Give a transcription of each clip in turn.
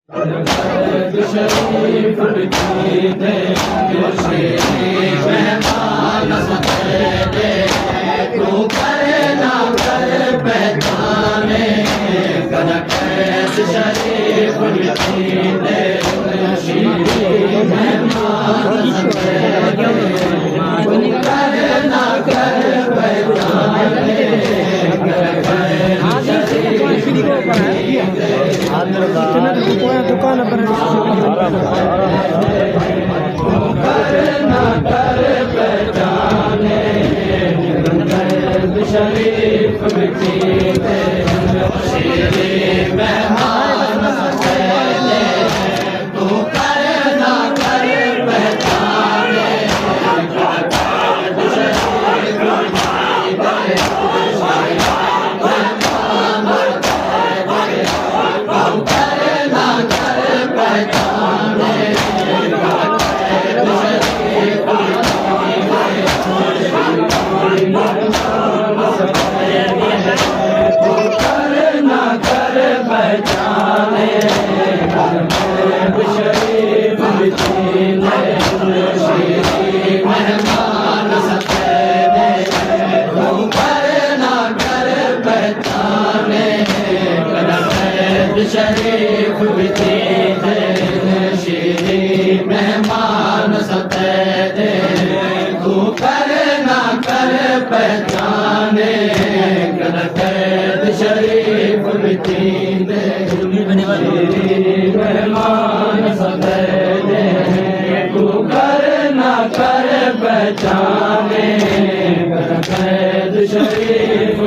शरीफ दे मेहमान दे तू करे ना कर पहचाने कनक शरीफ दे मेहमान दे तू करे ना कर पहचाने दुकान पर शरीफ मेहमान तू कर ना कर पहचाने शरीफ मेहमान सते तू कर ना कर पहचाने कनक शरीफ मेहमान सते तू कर ना कर पहचाने कनक शरीफ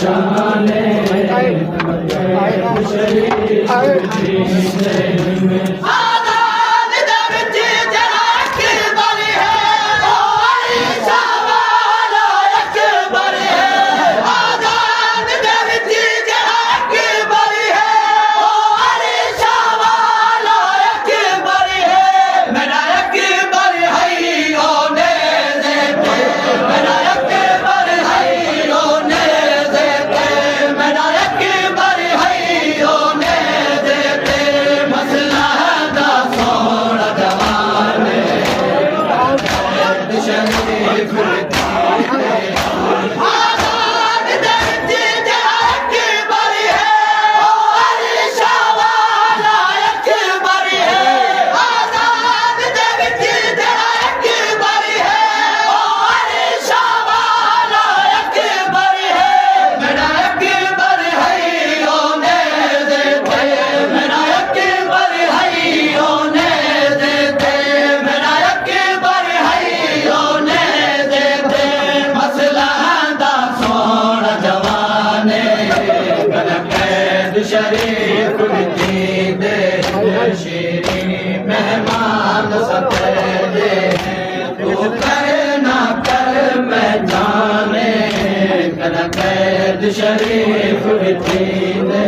पहचाने शरीफ शरीफ दे शीरी मेहमान सतेरे तू कर ना कर पहचाने कर कैद शरीफ दे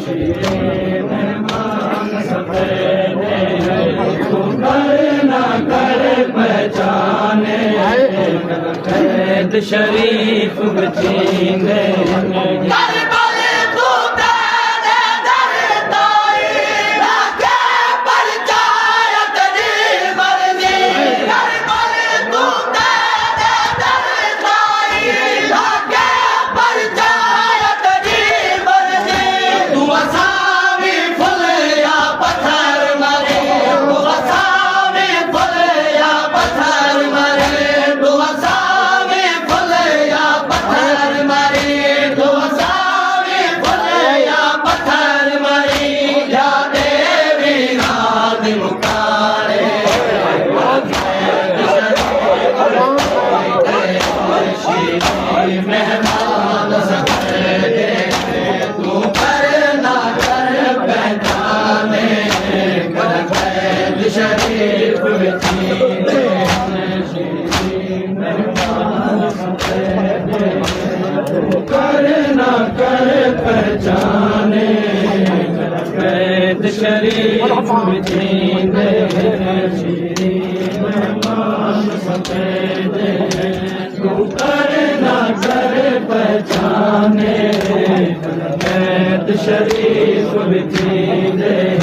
शीरी मेहमान सतेरे तू कर ना कर पहचाने कर कैद शरीफ दे मेहमान सतेरे तू कर ना कर पहचाने कर कैद शरीफ मेहमान सतेरे तू कर ना कर पहचाने कर कैद शरीफ मेहमान सतेरे तू कर ना कर पहचाने कैद शरीफ दे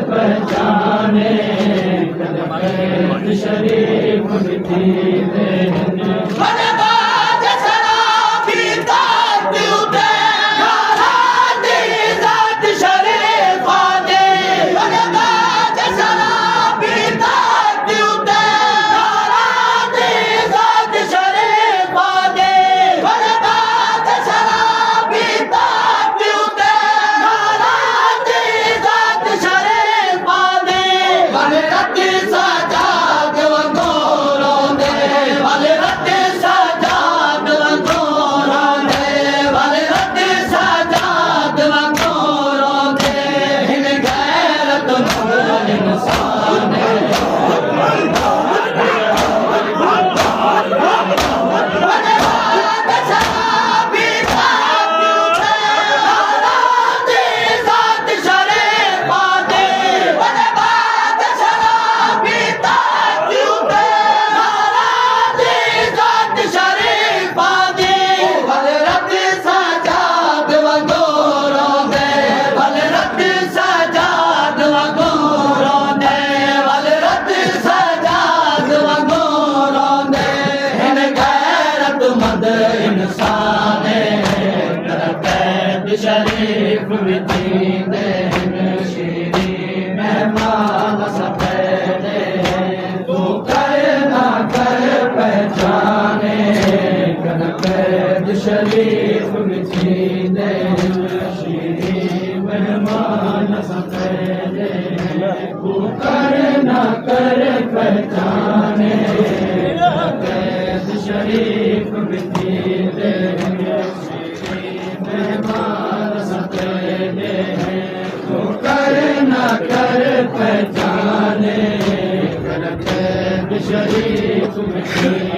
पहचाने शरीफ मिठी देन बरबाद शराबी ताकत उते यारां दी ज़ात शरीफा दे बरबाद शराबी ताकत उते यारां दी ज़ात शरीफा दे बरबाद शराबी ताकत उते यारां दी ज़ात शरीफा दे भले रति सजाद वंगोरो दे भले रति सजाद वंगोरो दे भले रति सजाद वंगोरो दे हिन गैरत मंद इंसान बरबाद शराबी ताकत उते यारां दी ज़ात शरीफा दे बरबाद शराबी ताकत उते यारां दी ज़ात शरीफा दे भले रति सजाद वंगोरो दे भले रति सजाद वंगोरो दे भले रति सजाद वंगोरो दे हिन गैरत मंद इंसान कर कैद शरीफ विधी देन श्री मेहमान सफेदे तू कर ना कर पहचाने कर कैद शरीफ मिठी देन श्री मेहमान सफेदे तू कर ना कर पहचाने कैद शरीफ मिठी देन श्री मेहमान सफेदे तू कर ना कर पहचाने कर कैद शरीफ मिठी